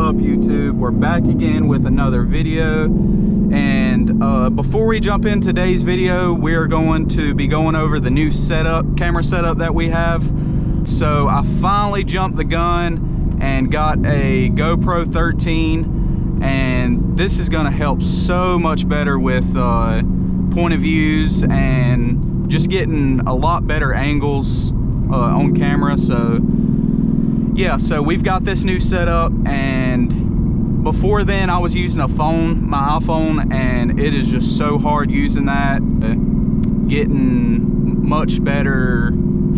up, YouTube? We're back again with another video, and before we jump in today's video, we are going to be going over the new camera setup that we have. So I finally jumped the gun and got a GoPro 13, and this is going to help so much better with point of views and just getting a lot better angles on camera. So yeah, so we've got this new setup, and before then I was using a phone, my iPhone, and it is just so hard using that, getting much better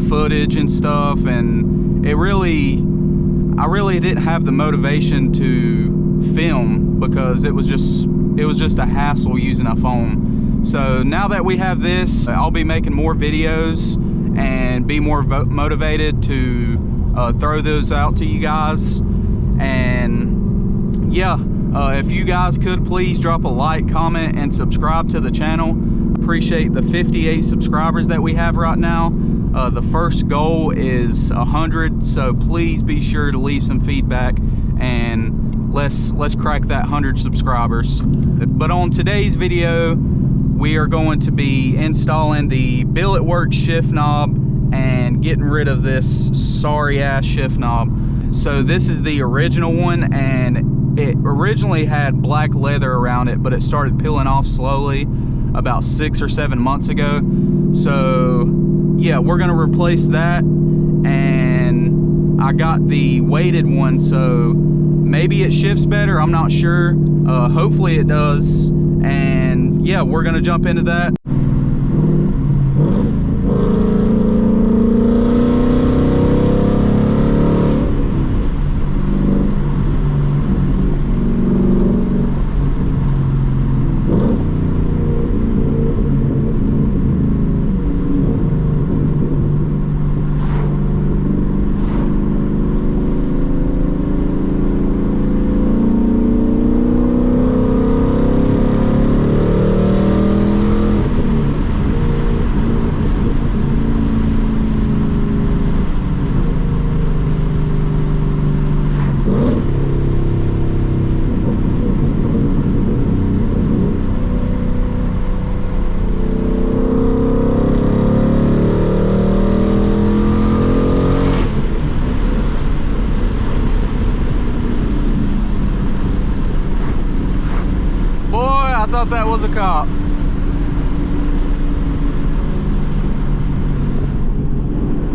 footage and stuff, and I really didn't have the motivation to film because it was just a hassle using a phone. So now that we have this, I'll be making more videos and be more motivated to throw those out to you guys. And yeah, if you guys could please drop a like, comment, and subscribe to the channel. Appreciate the 58 subscribers that we have right now. The first goal is 100, so please be sure to leave some feedback and let's crack that 100 subscribers. But on today's video, we are going to be installing the billet work shift knob and getting rid of this sorry ass shift knob. So this is the original one, and it originally had black leather around it, but it started peeling off slowly about 6 or 7 months ago. So yeah, we're gonna replace that, and I got the weighted one, so maybe it shifts better, I'm not sure. Hopefully it does, and yeah, we're gonna jump into that. I thought that was a cop.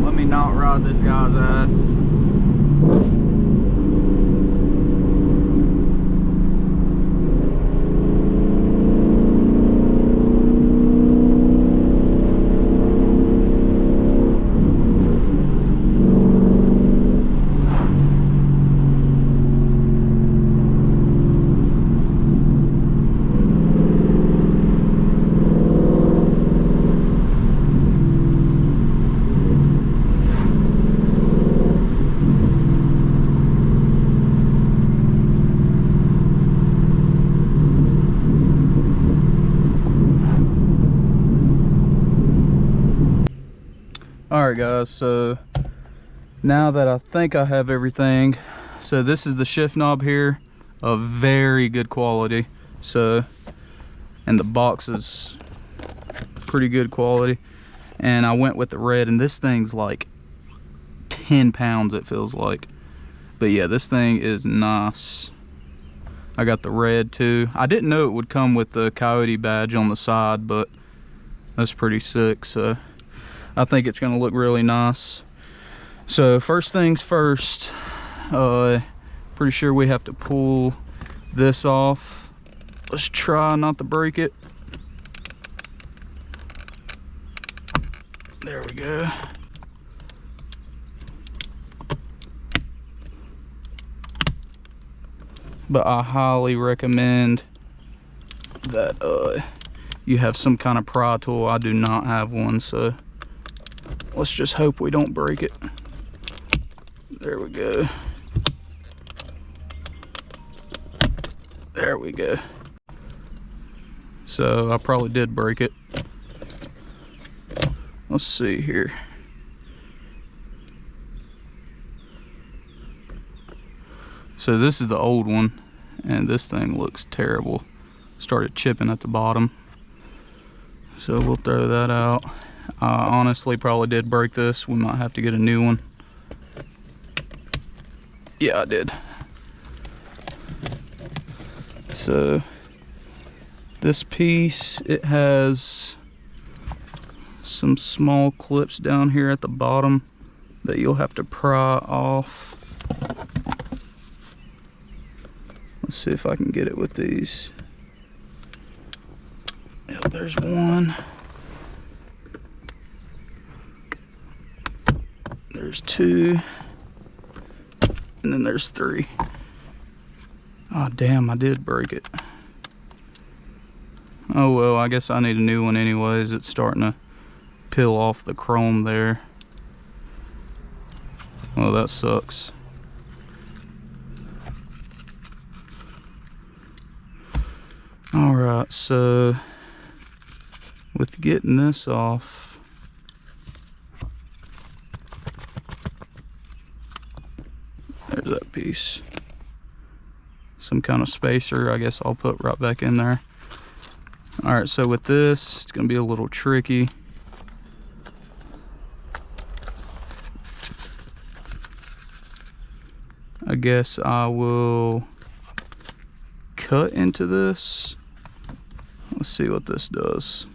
Let me not ride this guy's ass. Alright guys, so now that I think I have everything, so this is the shift knob here, of very good quality. So, and the box is pretty good quality, and I went with the red, and this thing's like 10 pounds it feels like. But yeah, this thing is nice. I got the red too. I didn't know it would come with the Coyote badge on the side, but that's pretty sick. So I think it's gonna look really nice. So first things first, pretty sure we have to pull this off. Let's try not to break it. There we go. But I highly recommend that you have some kind of pry tool. I do not have one, so let's just hope we don't break it. There we go. There we go. So I probably did break it. Let's see here. So this is the old one, and this thing looks terrible. Started chipping at the bottom. So we'll throw that out. Honestly, probably did break this. We might have to get a new one. Yeah, I did. So this piece, it has some small clips down here at the bottom that you'll have to pry off. Let's see if I can get it with these. Yep, there's one. There's two. And then there's three. Oh, damn, I did break it. Oh, well, I guess I need a new one anyways. It's starting to peel off the chrome there. Oh, that sucks. All right, so with getting this off, there's that piece. Some kind of spacer, I guess I'll put right back in there. All right, so with this, it's gonna be a little tricky. I guess I will cut into this. Let's see what this does.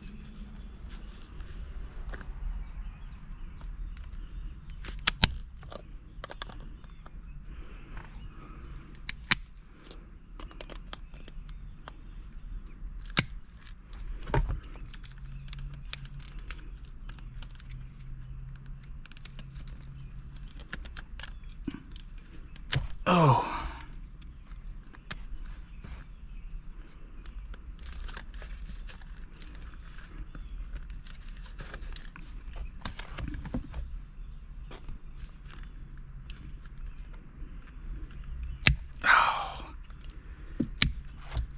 Oh.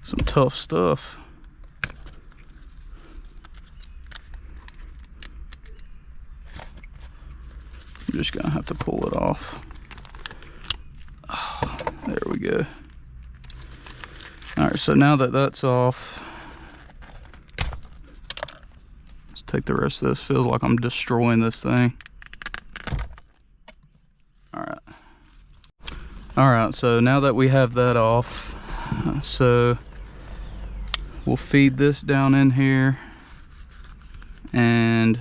Some tough stuff. I'm just gonna have to pull it off. Oh, there we go. All right, so now that that's off, let's take the rest of this. Feels like I'm destroying this thing. All right, so now that we have that off, so we'll feed this down in here, and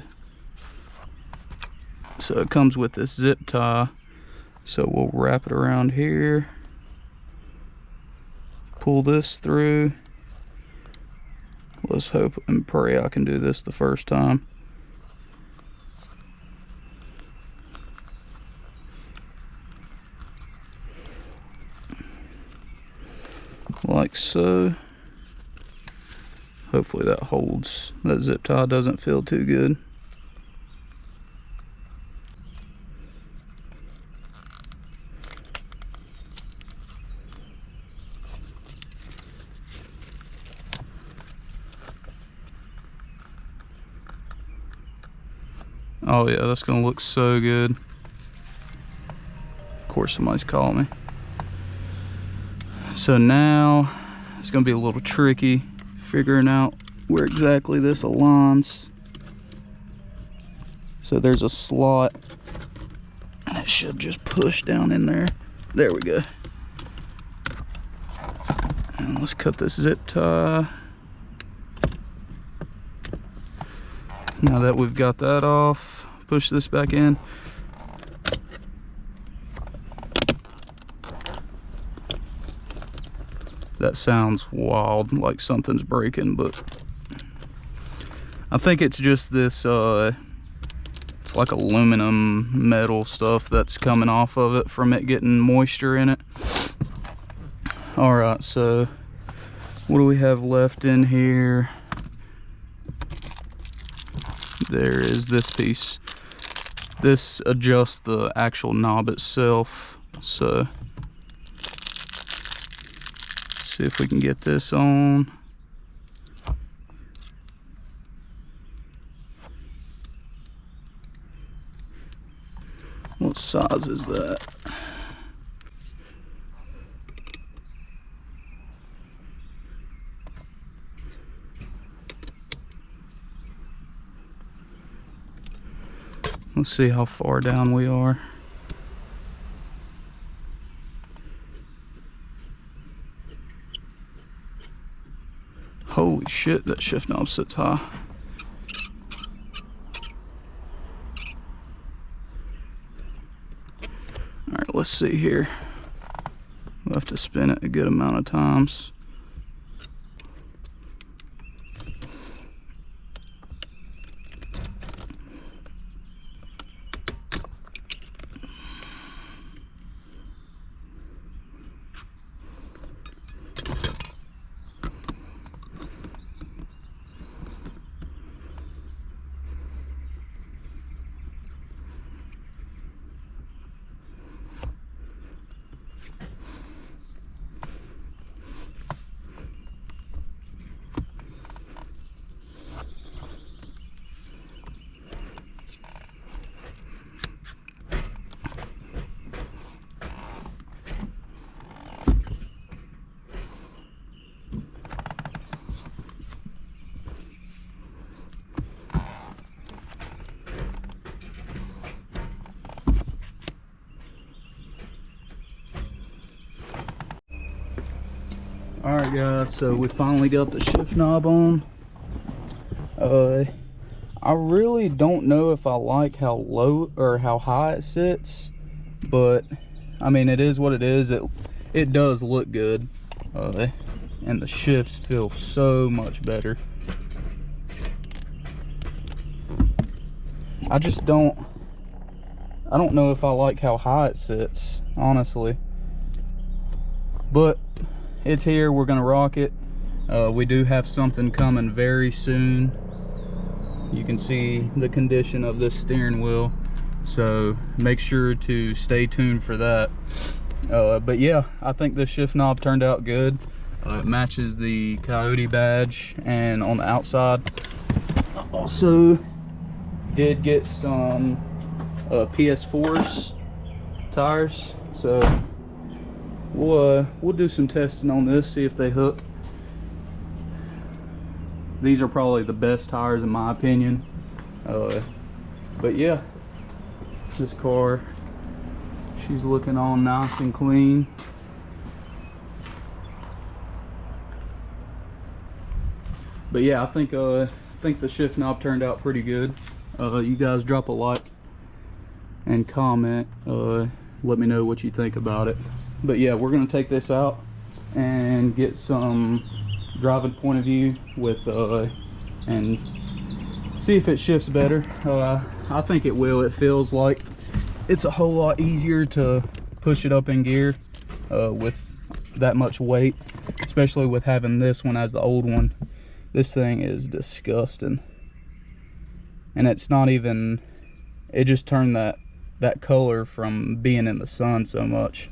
so it comes with this zip tie. So we'll wrap it around here, pull this through. Let's hope and pray I can do this the first time. Like so. Hopefully that holds. That zip tie doesn't feel too good. Oh yeah, that's gonna look so good. Of course somebody's calling me. So now it's gonna be a little tricky figuring out where exactly this aligns. So there's a slot and it should just push down in there. There we go. And let's cut this zip tie. Now that we've got that off, push this back in. That sounds wild, like something's breaking, but I think it's just this, it's like aluminum metal stuff that's coming off of it from it getting moisture in it. All right, so what do we have left in here? There is this piece. This adjusts the actual knob itself. So see if we can get this on. What size is that? Let's see how far down we are. Holy shit, that shift knob sits high. All right, let's see here. We'll have to spin it a good amount of times. Alright guys, so we finally got the shift knob on. I really don't know if I like how low or how high it sits, but I mean, it is what it is. It does look good, and the shifts feel so much better. I don't know if I like how high it sits, honestly, but it's here. We're gonna rock it. We do have something coming very soon. You can see the condition of this steering wheel, so make sure to stay tuned for that. But yeah, I think this shift knob turned out good. It matches the Coyote badge, and on the outside I also did get some PS4's tires, so we'll do some testing on this, see if they hook. These are probably the best tires in my opinion. But yeah, this car, she's looking all nice and clean. But yeah, I think the shift knob turned out pretty good. You guys drop a like and comment. Let me know what you think about it. But yeah, we're gonna take this out and get some driving point of view with and see if it shifts better. I think it will. It feels like it's a whole lot easier to push it up in gear with that much weight, especially with having this one as the old one. This thing is disgusting, and it's not even, it just turned that color from being in the sun so much.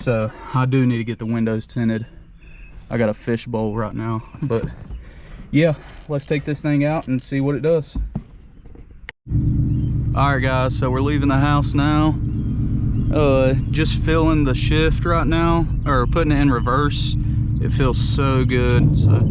So I do need to get the windows tinted. I got a fish bowl right now, but yeah, let's take this thing out and see what it does. All right guys, so we're leaving the house now. Just filling the shift right now, or putting it in reverse. It feels so good. So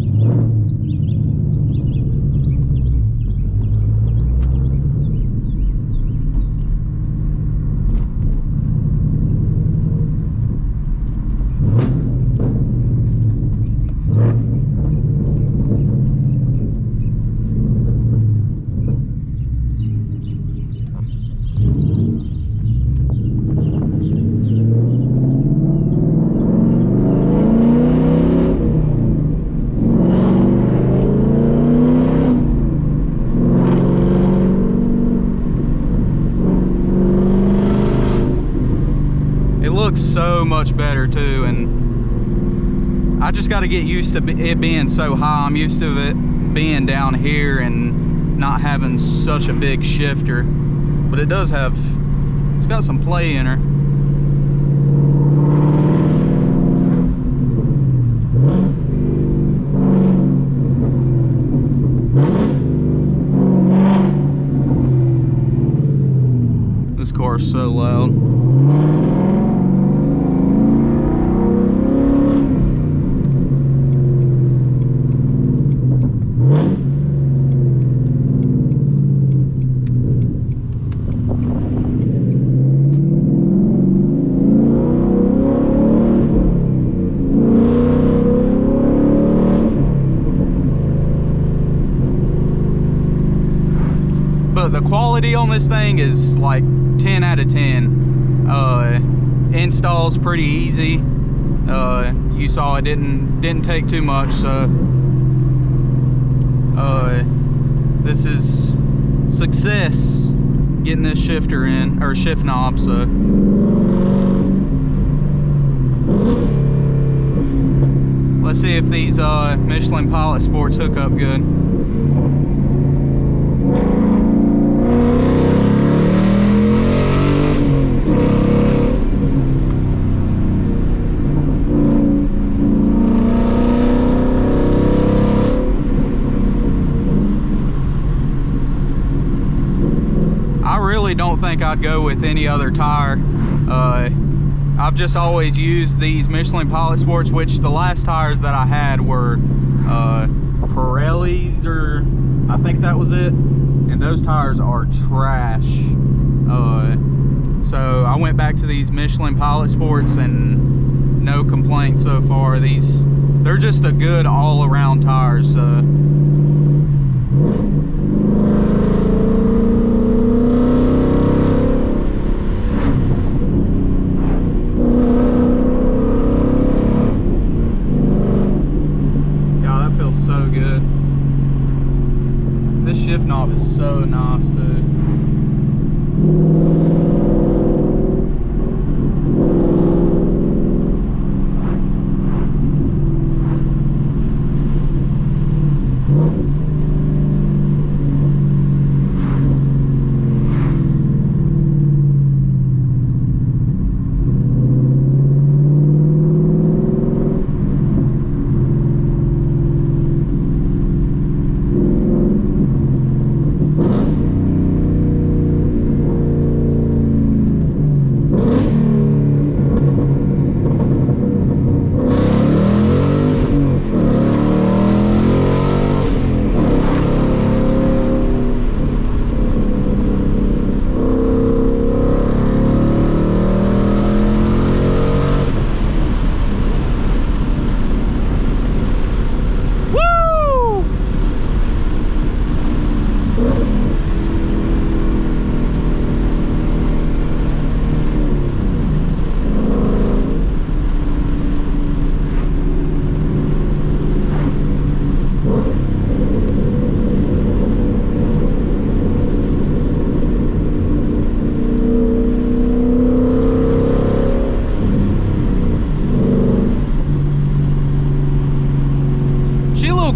so much better too, and I just got to get used to it being so high. I'm used to it being down here and not having such a big shifter, but it does have, it's got some play in her. This car is so loud. the quality on this thing is like 10 out of 10. Install's pretty easy. You saw it didn't take too much, so this is success getting this shifter in, or shift knob. So let's see if these Michelin Pilot Sports hook up good. Don't think I'd go with any other tire. I've just always used these Michelin Pilot Sports, which the last tires that I had were Pirellis, or I think that was it, and those tires are trash. So I went back to these Michelin Pilot Sports and no complaints so far. They're just a good all-around tires. So good. This shift knob is so nice too.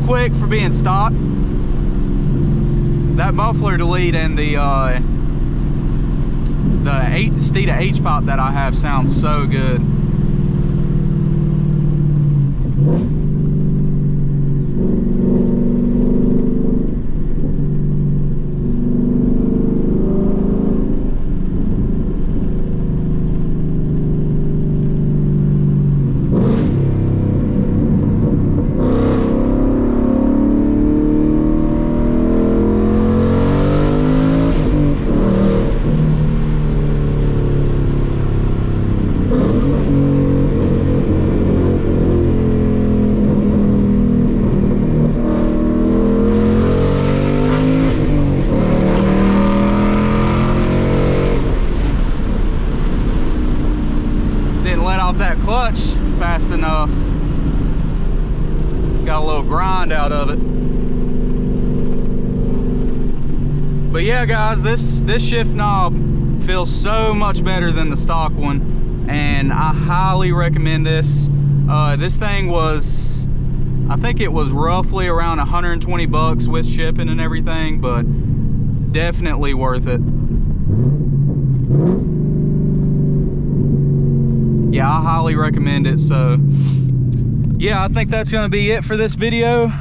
Quick for being stock. That muffler delete and the Steeda H-pipe that I have sounds so good. That clutch fast enough. Got a little grind out of it. But yeah, guys, this shift knob feels so much better than the stock one, and I highly recommend this. This thing was, I think it was roughly around 120 bucks with shipping and everything, but definitely worth it. Yeah, I highly recommend it. So yeah, I think that's gonna be it for this video.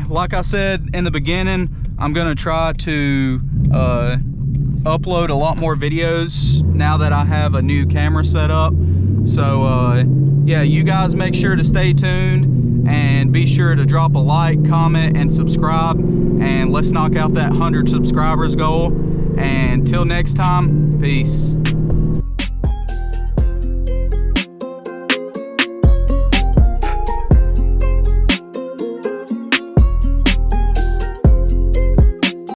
Like I said in the beginning, I'm gonna try to upload a lot more videos now that I have a new camera set up. So yeah, you guys make sure to stay tuned and be sure to drop a like, comment, and subscribe, and let's knock out that 100 subscribers goal. And till next time, peace.